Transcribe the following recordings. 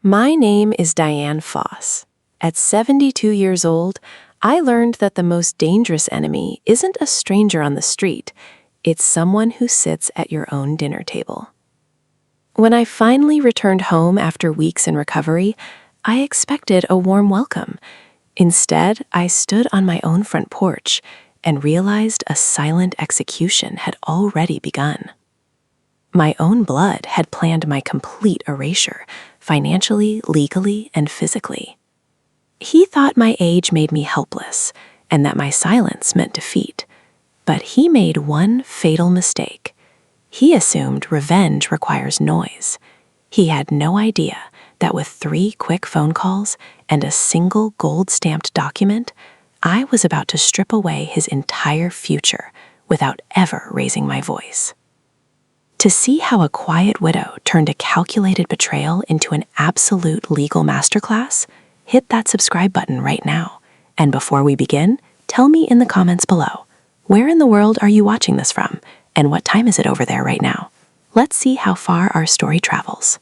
My name is Diane Foss. At 72 years old, I learned that the most dangerous enemy isn't a stranger on the street, it's someone who sits at your own dinner table. When I finally returned home after weeks in recovery, I expected a warm welcome. Instead, I stood on my own front porch and realized a silent execution had already begun. My own blood had planned my complete erasure, financially, legally, and physically. He thought my age made me helpless, and that my silence meant defeat. But he made one fatal mistake. He assumed revenge requires noise. He had no idea that with 3 quick phone calls and a single gold-stamped document, I was about to strip away his entire future without ever raising my voice. To see how a quiet widow turned a calculated betrayal into an absolute legal masterclass, hit that subscribe button right now. And before we begin, tell me in the comments below, where in the world are you watching this from? And what time is it over there right now? Let's see how far our story travels.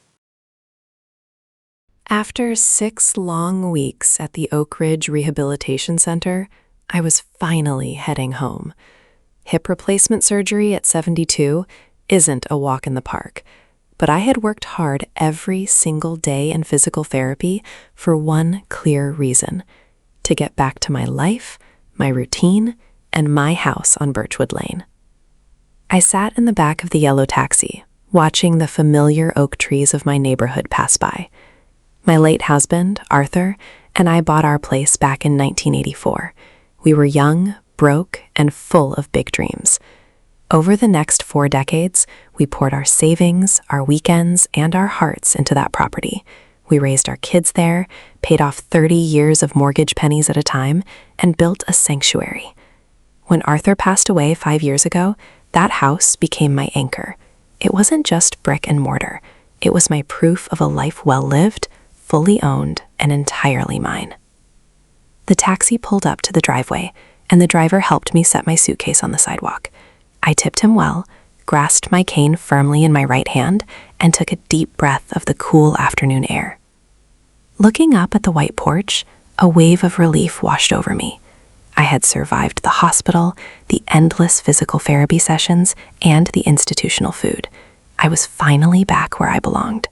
After 6 long weeks at the Oak Ridge Rehabilitation Center, I was finally heading home. Hip replacement surgery at 72 isn't a walk in the park, but I had worked hard every single day in physical therapy for one clear reason: to get back to my life, my routine, and my house on Birchwood Lane. I sat in the back of the yellow taxi, watching the familiar oak trees of my neighborhood pass by. My late husband, Arthur, and I bought our place back in 1984. We were young, broke, and full of big dreams. Over the next 4 decades, we poured our savings, our weekends, and our hearts into that property. We raised our kids there, paid off 30 years of mortgage pennies at a time, and built a sanctuary. When Arthur passed away 5 years ago, that house became my anchor. It wasn't just brick and mortar. It was my proof of a life well lived, fully owned, and entirely mine. The taxi pulled up to the driveway, and the driver helped me set my suitcase on the sidewalk. I tipped him well, grasped my cane firmly in my right hand, and took a deep breath of the cool afternoon air. Looking up at the white porch, a wave of relief washed over me. I had survived the hospital, the endless physical therapy sessions, and the institutional food. I was finally back where I belonged.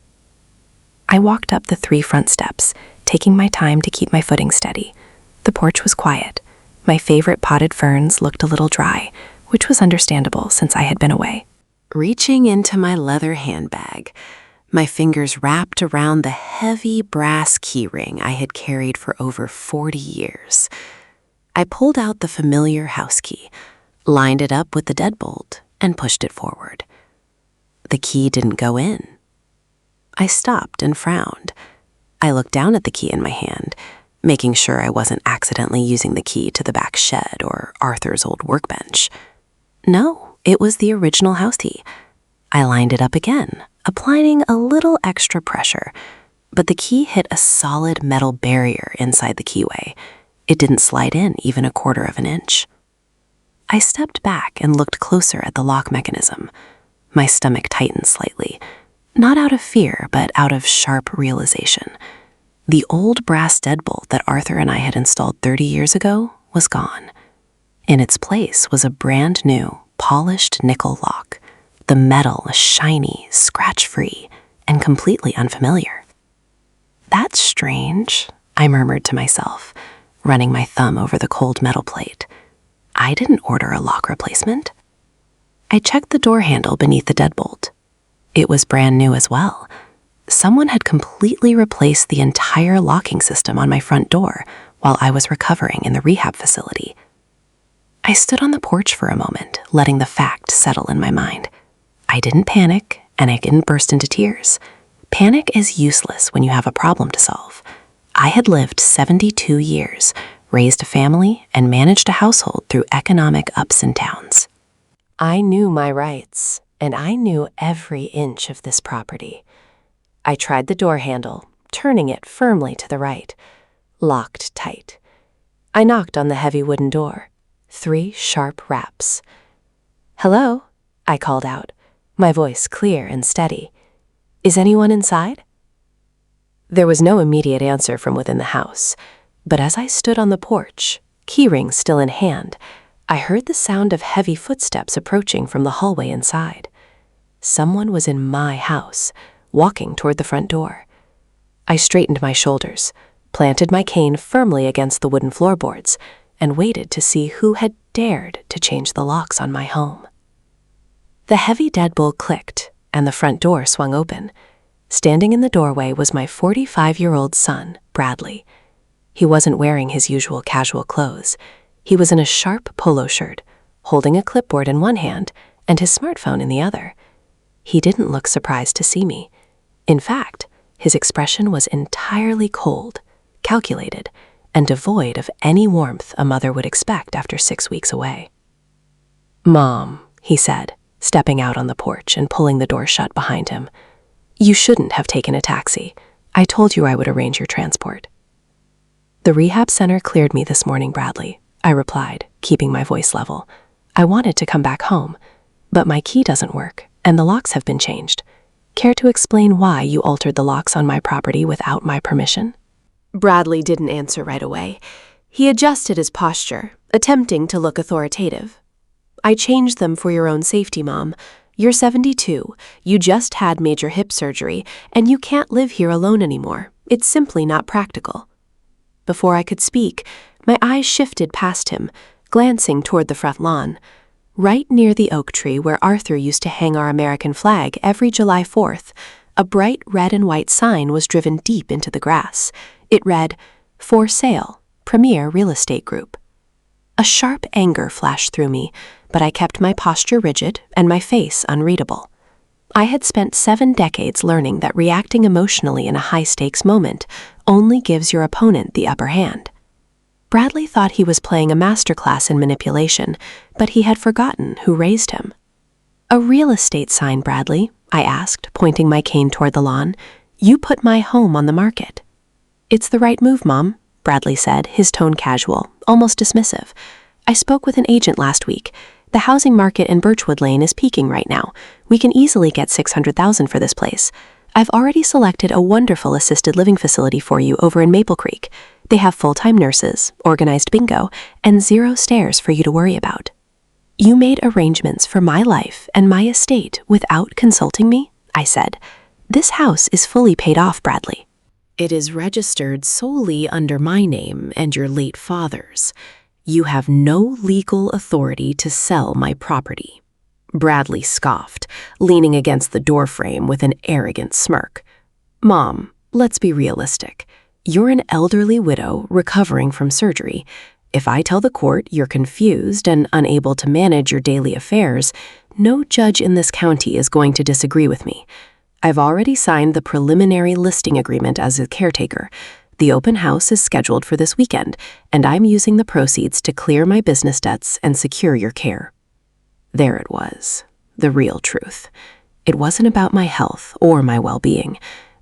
I walked up the 3 front steps, taking my time to keep my footing steady. The porch was quiet. My favorite potted ferns looked a little dry, which was understandable since I had been away. Reaching into my leather handbag, my fingers wrapped around the heavy brass keyring I had carried for over 40 years. I pulled out the familiar house key, lined it up with the deadbolt, and pushed it forward. The key didn't go in. I stopped and frowned. I looked down at the key in my hand, making sure I wasn't accidentally using the key to the back shed or Arthur's old workbench. No, it was the original house key. I lined it up again, applying a little extra pressure, but the key hit a solid metal barrier inside the keyway. It didn't slide in even 1/4 of an inch. I stepped back and looked closer at the lock mechanism. My stomach tightened slightly, not out of fear, but out of sharp realization. The old brass deadbolt that Arthur and I had installed 30 years ago was gone. In its place was a brand new, polished nickel lock, the metal shiny, scratch-free, and completely unfamiliar. "That's strange," I murmured to myself, running my thumb over the cold metal plate. I didn't order a lock replacement. I checked the door handle beneath the deadbolt. It was brand new as well. Someone had completely replaced the entire locking system on my front door while I was recovering in the rehab facility. I stood on the porch for a moment, letting the fact settle in my mind. I didn't panic, and I didn't burst into tears. Panic is useless when you have a problem to solve. I had lived 72 years, raised a family, and managed a household through economic ups and downs. I knew my rights, and I knew every inch of this property. I tried the door handle, turning it firmly to the right. Locked tight. I knocked on the heavy wooden door. 3 sharp raps. "Hello?" I called out, my voice clear and steady. "Is anyone inside?" There was no immediate answer from within the house, but as I stood on the porch, keyring still in hand, I heard the sound of heavy footsteps approaching from the hallway inside. Someone was in my house, walking toward the front door. I straightened my shoulders, planted my cane firmly against the wooden floorboards, and waited to see who had dared to change the locks on my home. The heavy deadbolt clicked, and the front door swung open. Standing in the doorway was my 45-year-old son, Bradley. He wasn't wearing his usual casual clothes. He was in a sharp polo shirt, holding a clipboard in one hand and his smartphone in the other. He didn't look surprised to see me. In fact, his expression was entirely cold, calculated, and devoid of any warmth a mother would expect after 6 weeks away. "Mom," he said, stepping out on the porch and pulling the door shut behind him. "You shouldn't have taken a taxi. I told you I would arrange your transport." "The rehab center cleared me this morning, Bradley," I replied, keeping my voice level. "I wanted to come back home, but my key doesn't work, and the locks have been changed. Care to explain why you altered the locks on my property without my permission?" Bradley didn't answer right away. He adjusted his posture, attempting to look authoritative. "I changed them for your own safety, Mom. You're 72, you just had major hip surgery, and you can't live here alone anymore. It's simply not practical." Before I could speak, my eyes shifted past him, glancing toward the front lawn. Right near the oak tree where Arthur used to hang our American flag every July 4th, a bright red and white sign was driven deep into the grass. It read, "For sale, Premier Real Estate Group." A sharp anger flashed through me, but I kept my posture rigid and my face unreadable. I had spent 7 decades learning that reacting emotionally in a high-stakes moment only gives your opponent the upper hand. Bradley thought he was playing a masterclass in manipulation, but he had forgotten who raised him. "A real estate sign, Bradley?" I asked, pointing my cane toward the lawn. "You put my home on the market." "It's the right move, Mom," Bradley said, his tone casual, almost dismissive. "I spoke with an agent last week. The housing market in Birchwood Lane is peaking right now. We can easily get $600,000 for this place. I've already selected a wonderful assisted living facility for you over in Maple Creek. They have full-time nurses, organized bingo, and 0 stairs for you to worry about." "You made arrangements for my life and my estate without consulting me?" I said. "This house is fully paid off, Bradley." "It is registered solely under my name and your late father's. You have no legal authority to sell my property." Bradley scoffed, leaning against the doorframe with an arrogant smirk. "Mom, let's be realistic. You're an elderly widow recovering from surgery. If I tell the court you're confused and unable to manage your daily affairs, no judge in this county is going to disagree with me. I've already signed the preliminary listing agreement as a caretaker. The open house is scheduled for this weekend, and I'm using the proceeds to clear my business debts and secure your care." There it was, the real truth. It wasn't about my health or my well-being.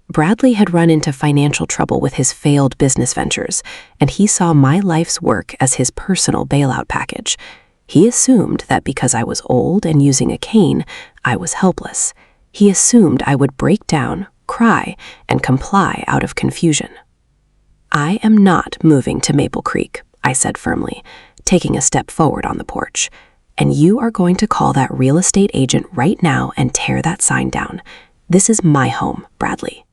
Bradley had run into financial trouble with his failed business ventures, and he saw my life's work as his personal bailout package. He assumed that because I was old and using a cane, I was helpless. He assumed I would break down, cry, and comply out of confusion. "I am not moving to Maple Creek," I said firmly, taking a step forward on the porch. "And you are going to call that real estate agent right now and tear that sign down. This is my home, Bradley."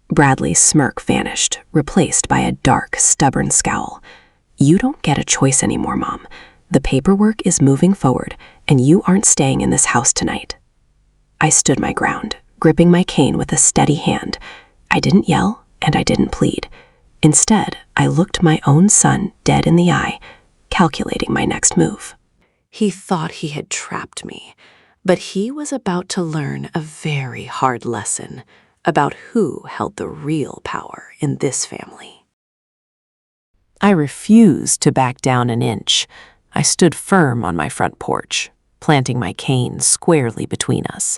Bradley's smirk vanished, replaced by a dark, stubborn scowl. "You don't get a choice anymore, Mom. The paperwork is moving forward, and you aren't staying in this house tonight." I stood my ground, gripping my cane with a steady hand. I didn't yell, and I didn't plead. Instead, I looked my own son dead in the eye, calculating my next move. He thought he had trapped me, but he was about to learn a very hard lesson about who held the real power in this family. I refused to back down an inch. I stood firm on my front porch, planting my cane squarely between us.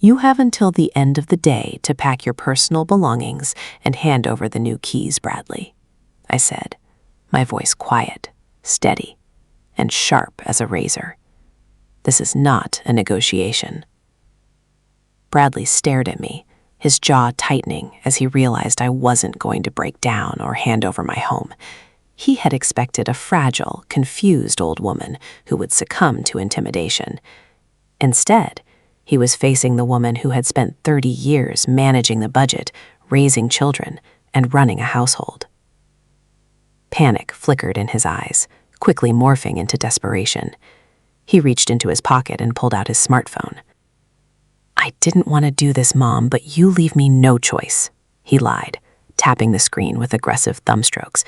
"You have until the end of the day to pack your personal belongings and hand over the new keys, Bradley," I said, my voice quiet, steady, and sharp as a razor. "This is not a negotiation." Bradley stared at me, his jaw tightening as he realized I wasn't going to break down or hand over my home. He had expected a fragile, confused old woman who would succumb to intimidation. Instead, he was facing the woman who had spent 30 years managing the budget, raising children, and running a household. Panic flickered in his eyes, quickly morphing into desperation. He reached into his pocket and pulled out his smartphone. "I didn't want to do this, Mom, but you leave me no choice," he lied, tapping the screen with aggressive thumbstrokes.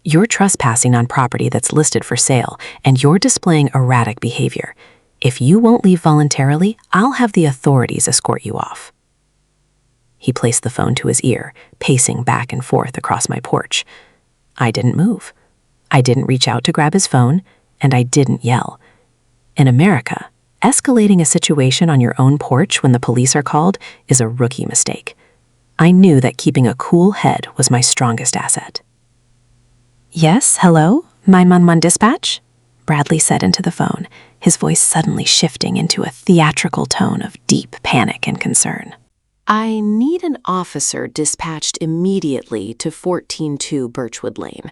"You're trespassing on property that's listed for sale, and you're displaying erratic behavior. If you won't leave voluntarily, I'll have the authorities escort you off." He placed the phone to his ear, pacing back and forth across my porch. I didn't move. I didn't reach out to grab his phone, and I didn't yell. In America, escalating a situation on your own porch when the police are called is a rookie mistake. I knew that keeping a cool head was my strongest asset. "Yes, hello? 911 dispatch?" Bradley said into the phone, his voice suddenly shifting into a theatrical tone of deep panic and concern. "I need an officer dispatched immediately to 14-2 Birchwood Lane.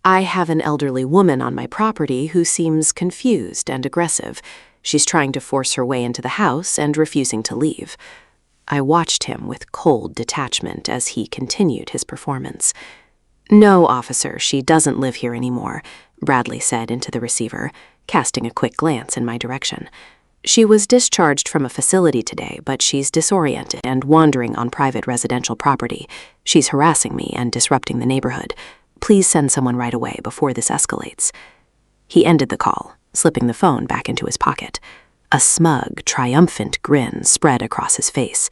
I have an elderly woman on my property who seems confused and aggressive. She's trying to force her way into the house and refusing to leave." I watched him with cold detachment as he continued his performance. "No, officer, she doesn't live here anymore," Bradley said into the receiver, casting a quick glance in my direction. "She was discharged from a facility today, but she's disoriented and wandering on private residential property. She's harassing me and disrupting the neighborhood. Please send someone right away before this escalates." He ended the call, slipping the phone back into his pocket. A smug, triumphant grin spread across his face.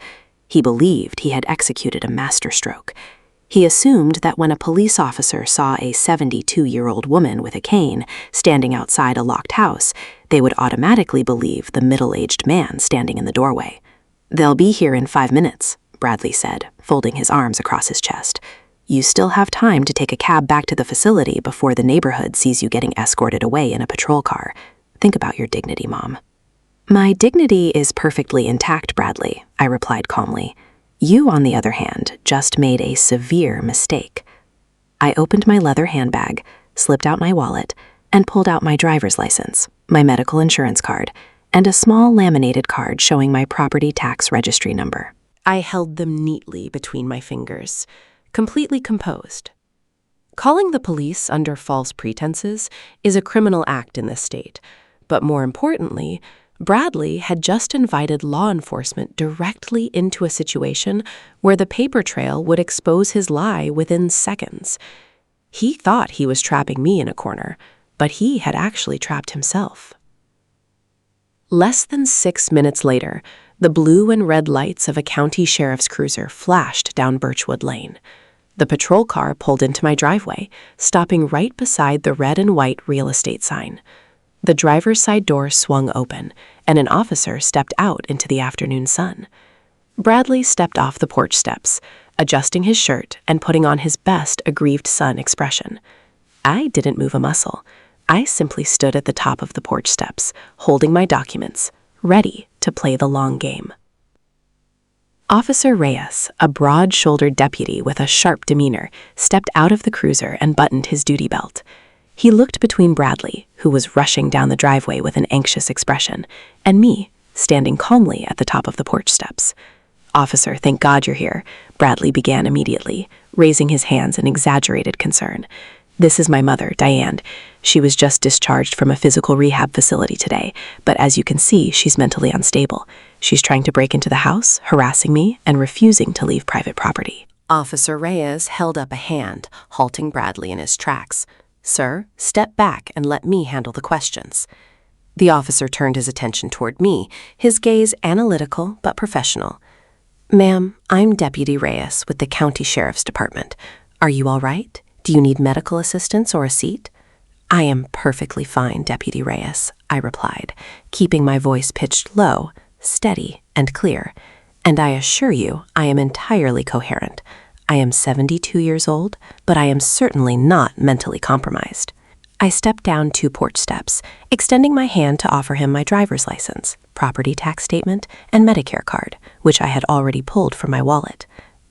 He believed he had executed a masterstroke. He assumed that when a police officer saw a 72-year-old woman with a cane standing outside a locked house, they would automatically believe the middle-aged man standing in the doorway. "They'll be here in 5 minutes," Bradley said, folding his arms across his chest. "You still have time to take a cab back to the facility before the neighborhood sees you getting escorted away in a patrol car. Think about your dignity, Mom." "My dignity is perfectly intact, Bradley," I replied calmly. "You, on the other hand, just made a severe mistake." I opened my leather handbag, slipped out my wallet, and pulled out my driver's license, my medical insurance card, and a small laminated card showing my property tax registry number. I held them neatly between my fingers, completely composed. Calling the police under false pretenses is a criminal act in this state, but more importantly, Bradley had just invited law enforcement directly into a situation where the paper trail would expose his lie within seconds. He thought he was trapping me in a corner, but he had actually trapped himself. Less than 6 minutes later, the blue and red lights of a county sheriff's cruiser flashed down Birchwood Lane. The patrol car pulled into my driveway, stopping right beside the red and white real estate sign. The driver's side door swung open, and an officer stepped out into the afternoon sun. Bradley stepped off the porch steps, adjusting his shirt and putting on his best aggrieved son expression. I didn't move a muscle. I simply stood at the top of the porch steps, holding my documents, ready to play the long game. Officer Reyes, a broad-shouldered deputy with a sharp demeanor, stepped out of the cruiser and buttoned his duty belt. He looked between Bradley, who was rushing down the driveway with an anxious expression, and me, standing calmly at the top of the porch steps. "Officer, thank God you're here," Bradley began immediately, raising his hands in exaggerated concern. "This is my mother, Diane. She was just discharged from a physical rehab facility today, but as you can see, she's mentally unstable. She's trying to break into the house, harassing me, and refusing to leave private property." Officer Reyes held up a hand, halting Bradley in his tracks. "Sir, step back and let me handle the questions." The officer turned his attention toward me, his gaze analytical but professional. "Ma'am, I'm Deputy Reyes with the County Sheriff's Department. Are you all right? Do you need medical assistance or a seat?" "I am perfectly fine, Deputy Reyes," I replied, keeping my voice pitched low, steady, and clear. "And I assure you I am entirely coherent. I am 72 years old, but I am certainly not mentally compromised." I stepped down 2 porch steps, extending my hand to offer him my driver's license, property tax statement, and Medicare card, which I had already pulled from my wallet.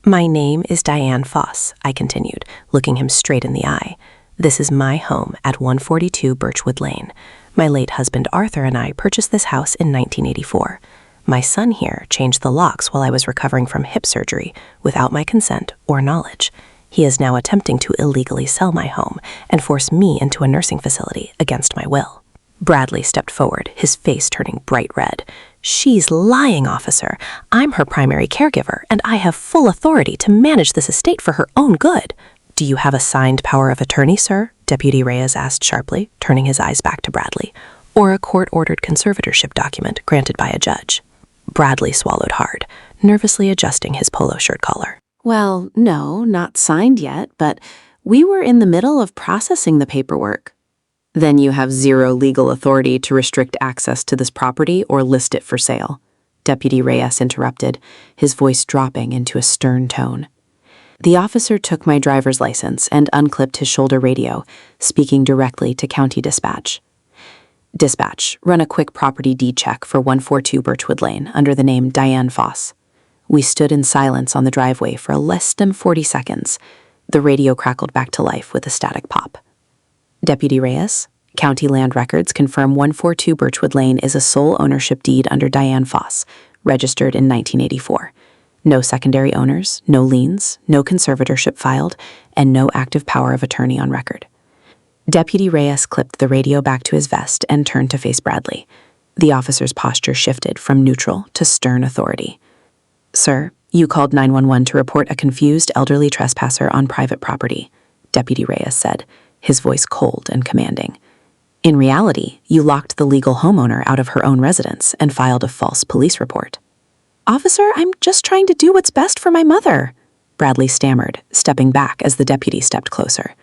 "My name is Diane Foss," I continued, looking him straight in the eye. "This is my home at 142 Birchwood Lane. My late husband Arthur and I purchased this house in 1984. My son here changed the locks while I was recovering from hip surgery without my consent or knowledge. He is now attempting to illegally sell my home and force me into a nursing facility against my will." Bradley stepped forward, his face turning bright red. "She's lying, officer. I'm her primary caregiver, and I have full authority to manage this estate for her own good." "Do you have a signed power of attorney, sir?" Deputy Reyes asked sharply, turning his eyes back to Bradley. "Or a court-ordered conservatorship document granted by a judge?" Bradley swallowed hard, nervously adjusting his polo shirt collar. Well, no, not signed yet, but we were in the middle of processing the paperwork. Then you have zero legal authority to restrict access to this property or list it for sale, Deputy Reyes interrupted, his voice dropping into a stern tone. The officer took my driver's license and unclipped his shoulder radio, speaking directly to County Dispatch. "Dispatch, run a quick property deed check for 142 Birchwood Lane under the name Diane Foss." We stood in silence on the driveway for less than 40 seconds. The radio crackled back to life with a static pop. "Deputy Reyes, County Land Records confirm 142 Birchwood Lane is a sole ownership deed under Diane Foss, registered in 1984. No secondary owners, no liens, no conservatorship filed, and no active power of attorney on record." Deputy Reyes clipped the radio back to his vest and turned to face Bradley. The officer's posture shifted from neutral to stern authority. "Sir, you called 911 to report a confused elderly trespasser on private property," Deputy Reyes said, his voice cold and commanding. "In reality, you locked the legal homeowner out of her own residence and filed a false police report." "Officer, I'm just trying to do what's best for my mother," Bradley stammered, stepping back as the deputy stepped closer.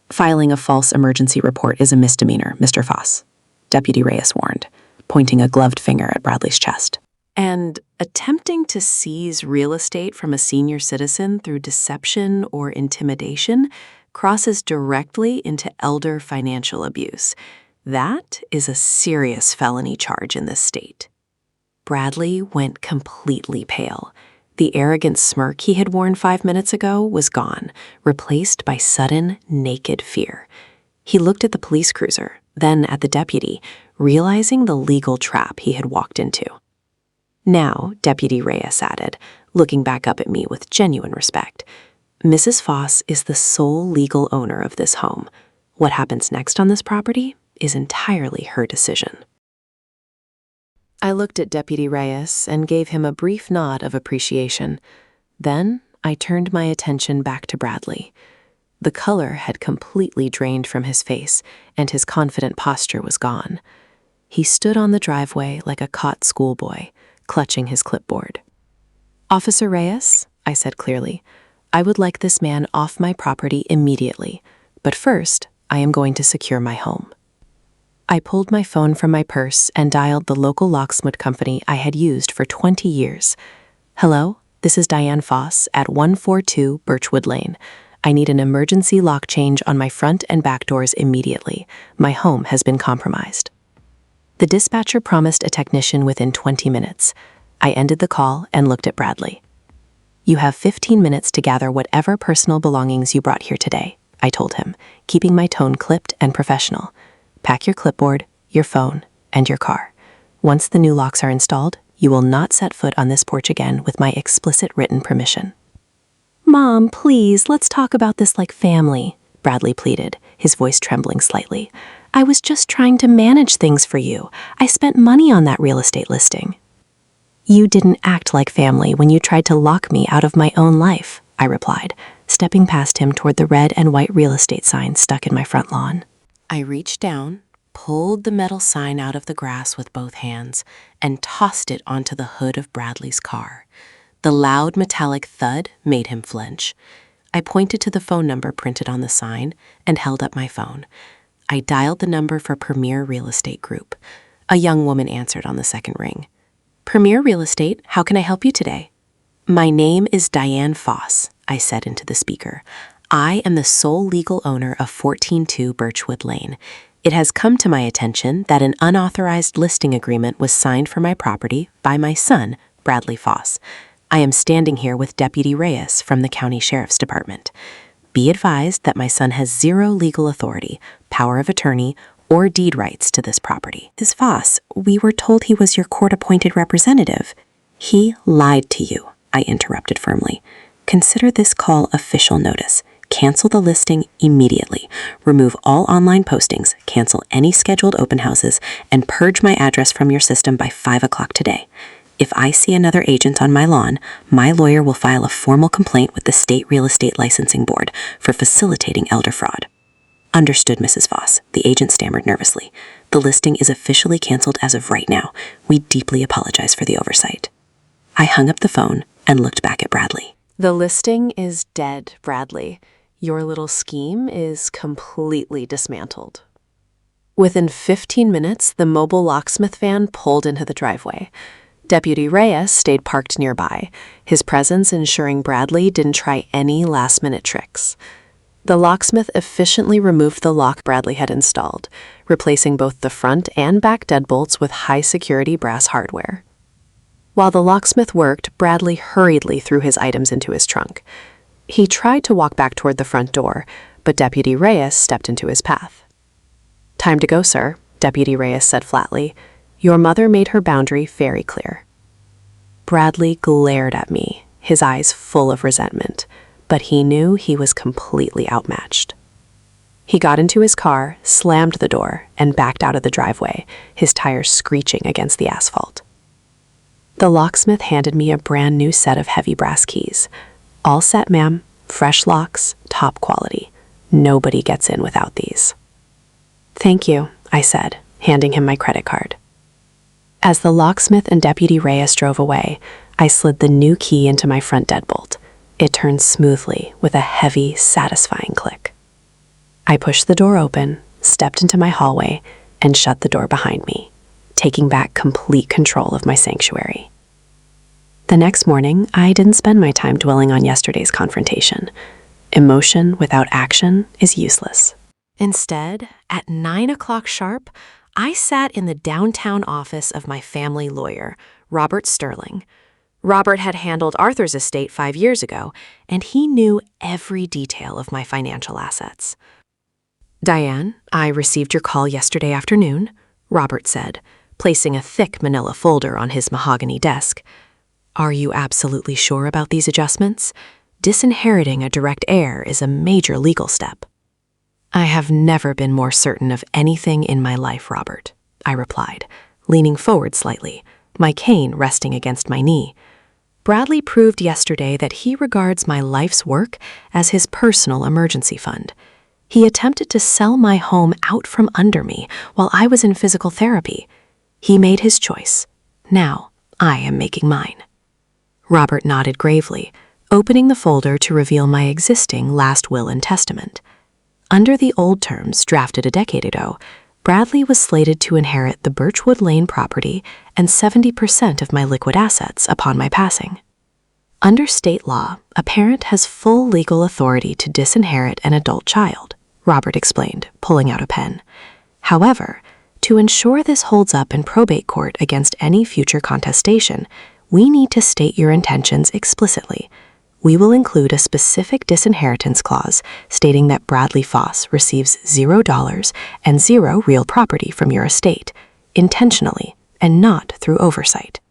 "Filing a false emergency report is a misdemeanor, Mr. Foss," Deputy Reyes warned, pointing a gloved finger at Bradley's chest. "And attempting to seize real estate from a senior citizen through deception or intimidation crosses directly into elder financial abuse. That is a serious felony charge in this state." Bradley went completely pale. The arrogant smirk he had worn 5 minutes ago was gone, replaced by sudden, naked fear. He looked at the police cruiser, then at the deputy, realizing the legal trap he had walked into. "Now," Deputy Reyes added, looking back up at me with genuine respect, "Mrs. Foss is the sole legal owner of this home. What happens next on this property is entirely her decision." I looked at Deputy Reyes and gave him a brief nod of appreciation. Then I turned my attention back to Bradley. The color had completely drained from his face, and his confident posture was gone. He stood on the driveway like a caught schoolboy, clutching his clipboard. "Officer Reyes," I said clearly, "I would like this man off my property immediately, but first I am going to secure my home." I pulled my phone from my purse and dialed the local locksmith company I had used for 20 years. "Hello, this is Diane Foss at 142 Birchwood Lane. I need an emergency lock change on my front and back doors immediately. My home has been compromised." The dispatcher promised a technician within 20 minutes. I ended the call and looked at Bradley. "You have 15 minutes to gather whatever personal belongings you brought here today," I told him, keeping my tone clipped and professional. "Pack your clipboard, your phone, and your car. Once the new locks are installed, you will not set foot on this porch again with my explicit written permission." "Mom, please, let's talk about this like family," Bradley pleaded, his voice trembling slightly. "I was just trying to manage things for you. I spent money on that real estate listing." "You didn't act like family when you tried to lock me out of my own life," I replied, stepping past him toward the red and white real estate sign stuck in my front lawn. I reached down, pulled the metal sign out of the grass with both hands, and tossed it onto the hood of Bradley's car. The loud metallic thud made him flinch. I pointed to the phone number printed on the sign and held up my phone. I dialed the number for Premier Real Estate Group. A young woman answered on the second ring. "Premier Real Estate, how can I help you today?" "My name is Diane Foss," I said into the speaker. "I am the sole legal owner of 142 Birchwood Lane. It has come to my attention that an unauthorized listing agreement was signed for my property by my son, Bradley Foss. I am standing here with Deputy Reyes from the County Sheriff's Department. Be advised that my son has zero legal authority, power of attorney, or deed rights to this property. Ms. Foss, we were told he was your court-appointed representative. He lied to you, I interrupted firmly. Consider this call official notice. Cancel the listing immediately. Remove all online postings, cancel any scheduled open houses, and purge my address from your system by 5 o'clock today. If I see another agent on my lawn, my lawyer will file a formal complaint with the State Real Estate Licensing Board for facilitating elder fraud. Understood, Mrs. Foss. The agent stammered nervously. The listing is officially canceled as of right now. We deeply apologize for the oversight. I hung up the phone and looked back at Bradley. The listing is dead, Bradley. Your little scheme is completely dismantled. Within 15 minutes, the mobile locksmith van pulled into the driveway. Deputy Reyes stayed parked nearby, his presence ensuring Bradley didn't try any last-minute tricks. The locksmith efficiently removed the lock Bradley had installed, replacing both the front and back deadbolts with high-security brass hardware. While the locksmith worked, Bradley hurriedly threw his items into his trunk. He tried to walk back toward the front door, but Deputy Reyes stepped into his path. "Time to go, sir," Deputy Reyes said flatly. "Your mother made her boundary very clear." Bradley glared at me, his eyes full of resentment, but he knew he was completely outmatched. He got into his car, slammed the door, and backed out of the driveway, his tires screeching against the asphalt. The locksmith handed me a brand new set of heavy brass keys. "All set, ma'am. Fresh locks, top quality. Nobody gets in without these." "Thank you," I said, handing him my credit card. As the locksmith and Deputy Reyes drove away, I slid the new key into my front deadbolt. It turned smoothly with a heavy, satisfying click. I pushed the door open, stepped into my hallway, and shut the door behind me, taking back complete control of my sanctuary. The next morning, I didn't spend my time dwelling on yesterday's confrontation. Emotion without action is useless. Instead, at 9 o'clock sharp, I sat in the downtown office of my family lawyer, Robert Sterling. Robert had handled Arthur's estate 5 years ago, and he knew every detail of my financial assets. "Diane, I received your call yesterday afternoon," Robert said, placing a thick manila folder on his mahogany desk. "Are you absolutely sure about these adjustments? Disinheriting a direct heir is a major legal step." "I have never been more certain of anything in my life, Robert," I replied, leaning forward slightly, my cane resting against my knee. "Bradley proved yesterday that he regards my life's work as his personal emergency fund. He attempted to sell my home out from under me while I was in physical therapy. He made his choice. Now I am making mine." Robert nodded gravely, opening the folder to reveal my existing last will and testament. Under the old terms drafted a decade ago, Bradley was slated to inherit the Birchwood Lane property and 70% of my liquid assets upon my passing. Under state law, a parent has full legal authority to disinherit an adult child, Robert explained, pulling out a pen. However, to ensure this holds up in probate court against any future contestation, we need to state your intentions explicitly. We will include a specific disinheritance clause stating that Bradley Foss receives $0 and 0 real property from your estate, intentionally and not through oversight.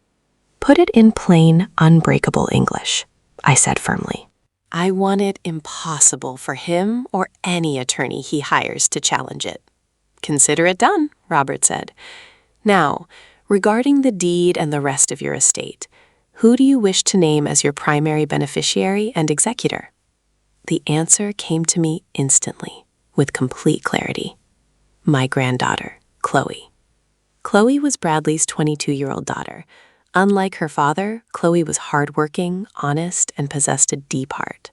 Put it in plain, unbreakable English, I said firmly. I want it impossible for him or any attorney he hires to challenge it. "Consider it done," Robert said. "Now, regarding the deed and the rest of your estate, who do you wish to name as your primary beneficiary and executor?" The answer came to me instantly, with complete clarity. My granddaughter, Chloe. Chloe was Bradley's 22-year-old daughter. Unlike her father, Chloe was hardworking, honest, and possessed a deep heart.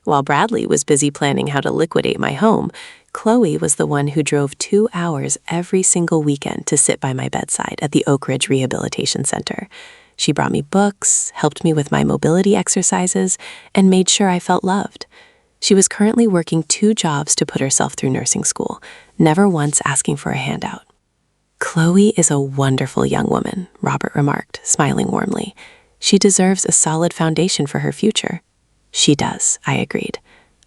While Bradley was busy planning how to liquidate my home, Chloe was the one who drove 2 hours every single weekend to sit by my bedside at the Oak Ridge Rehabilitation Center. She brought me books, helped me with my mobility exercises, and made sure I felt loved. She was currently working 2 jobs to put herself through nursing school, never once asking for a handout. "Chloe is a wonderful young woman," Robert remarked, smiling warmly. "She deserves a solid foundation for her future." "She does," I agreed.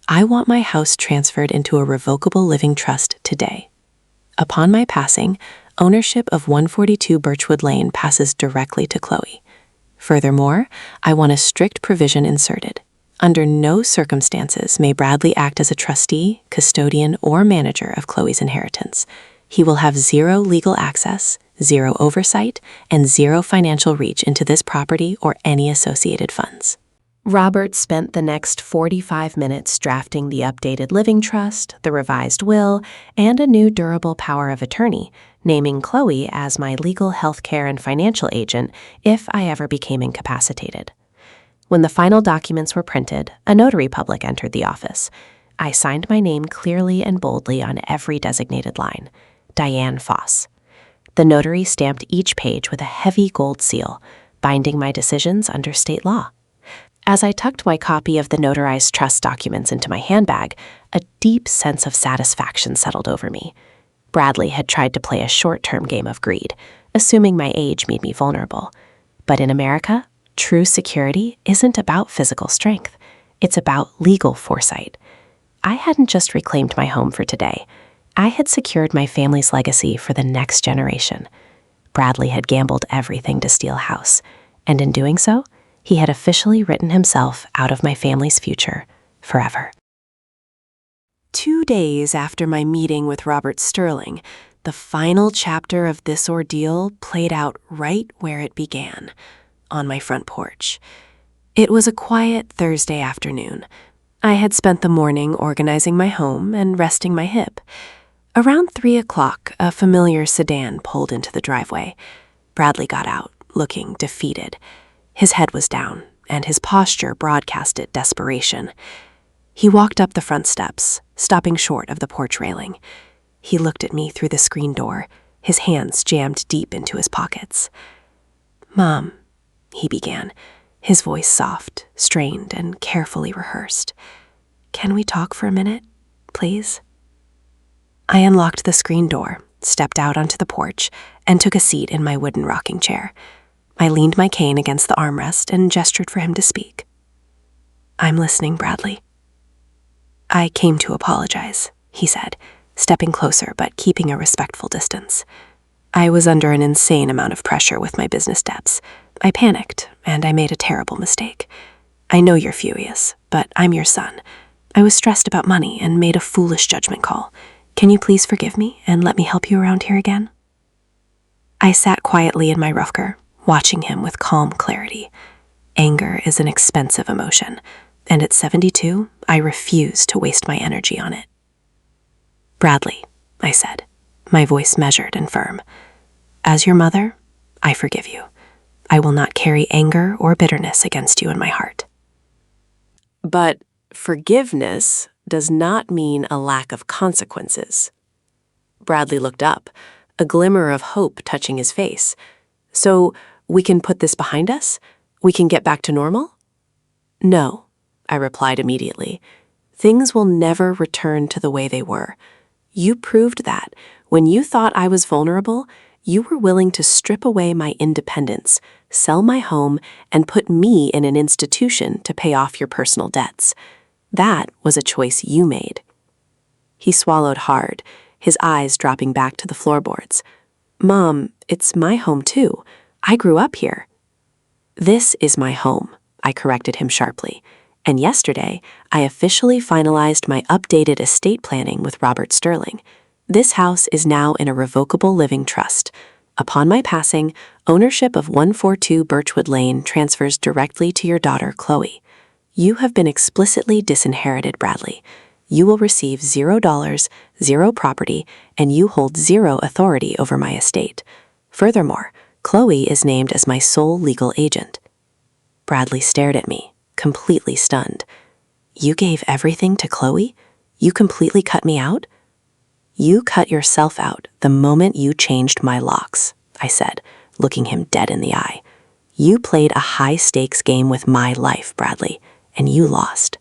"I want my house transferred into a revocable living trust today. Upon my passing, ownership of 142 Birchwood Lane passes directly to Chloe. Furthermore, I want a strict provision inserted. Under no circumstances may Bradley act as a trustee, custodian, or manager of Chloe's inheritance. He will have zero legal access, zero oversight, and zero financial reach into this property or any associated funds." Robert spent the next 45 minutes drafting the updated living trust, the revised will, and a new durable power of attorney, naming Chloe as my legal, healthcare, and financial agent if I ever became incapacitated. When the final documents were printed, a notary public entered the office. I signed my name clearly and boldly on every designated line. Diane Foss. The notary stamped each page with a heavy gold seal, binding my decisions under state law. As I tucked my copy of the notarized trust documents into my handbag, a deep sense of satisfaction settled over me. Bradley had tried to play a short-term game of greed, assuming my age made me vulnerable. But in America, true security isn't about physical strength. It's about legal foresight. I hadn't just reclaimed my home for today. I had secured my family's legacy for the next generation. Bradley had gambled everything to steal a house, and in doing so, he had officially written himself out of my family's future forever. 2 days after my meeting with Robert Sterling, the final chapter of this ordeal played out right where it began, on my front porch. It was a quiet Thursday afternoon. I had spent the morning organizing my home and resting my hip. Around 3 o'clock, a familiar sedan pulled into the driveway. Bradley got out, looking defeated. His head was down, and his posture broadcasted desperation. He walked up the front steps, stopping short of the porch railing. He looked at me through the screen door, his hands jammed deep into his pockets. "Mom," he began, his voice soft, strained, and carefully rehearsed. "Can we talk for a minute, please?" I unlocked the screen door, stepped out onto the porch, and took a seat in my wooden rocking chair. I leaned my cane against the armrest and gestured for him to speak. "I'm listening, Bradley." "I came to apologize," he said, stepping closer but keeping a respectful distance. "I was under an insane amount of pressure with my business debts. I panicked, and I made a terrible mistake. I know you're furious, but I'm your son. I was stressed about money and made a foolish judgment call. Can you please forgive me and let me help you around here again?" I sat quietly in my rougher, watching him with calm clarity. Anger is an expensive emotion, and at 72, I refuse to waste my energy on it. "Bradley," I said, my voice measured and firm, "as your mother, I forgive you. I will not carry anger or bitterness against you in my heart." But forgiveness does not mean a lack of consequences. Bradley looked up, a glimmer of hope touching his face. "So we can put this behind us? We can get back to normal?" "No," I replied immediately. "Things will never return to the way they were. You proved that. When you thought I was vulnerable, you were willing to strip away my independence, sell my home, and put me in an institution to pay off your personal debts. That was a choice you made." He swallowed hard, his eyes dropping back to the floorboards. "Mom, it's my home too. I grew up here." "This is my home," I corrected him sharply. "And yesterday, I officially finalized my updated estate planning with Robert Sterling. This house is now in a revocable living trust. Upon my passing, ownership of 142 Birchwood Lane transfers directly to your daughter, Chloe. You have been explicitly disinherited, Bradley. You will receive $0, zero property, and you hold zero authority over my estate. Furthermore, Chloe is named as my sole legal agent." Bradley stared at me, completely stunned. "You gave everything to Chloe? You completely cut me out?" "You cut yourself out the moment you changed my locks," I said, looking him dead in the eye. "You played a high-stakes game with my life, Bradley, and you lost.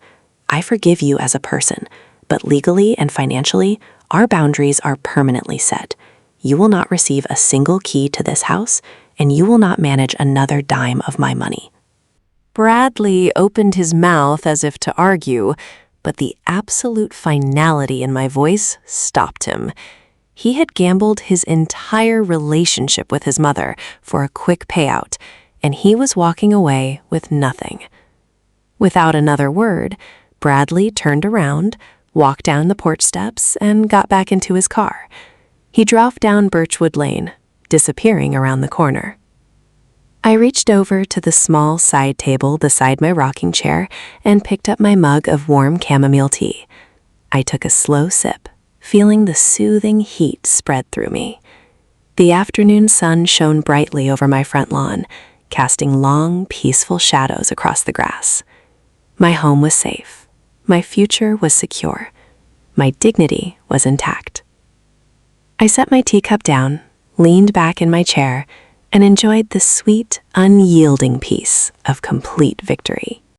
I forgive you as a person, but legally and financially, Our boundaries are permanently set. You will not receive a single key to this house, and you will not manage another dime of my money." Bradley opened his mouth as if to argue, but the absolute finality in my voice stopped him. He had gambled his entire relationship with his mother for a quick payout, and he was walking away with nothing. Without another word, Bradley turned around, walked down the porch steps, and got back into his car. He drove down Birchwood Lane, disappearing around the corner. I reached over to the small side table beside my rocking chair and picked up my mug of warm chamomile tea. I took a slow sip, feeling the soothing heat spread through me. The afternoon sun shone brightly over my front lawn, casting long, peaceful shadows across the grass. My home was safe. My future was secure. My dignity was intact. I set my teacup down, leaned back in my chair, and enjoyed the sweet, unyielding peace of complete victory.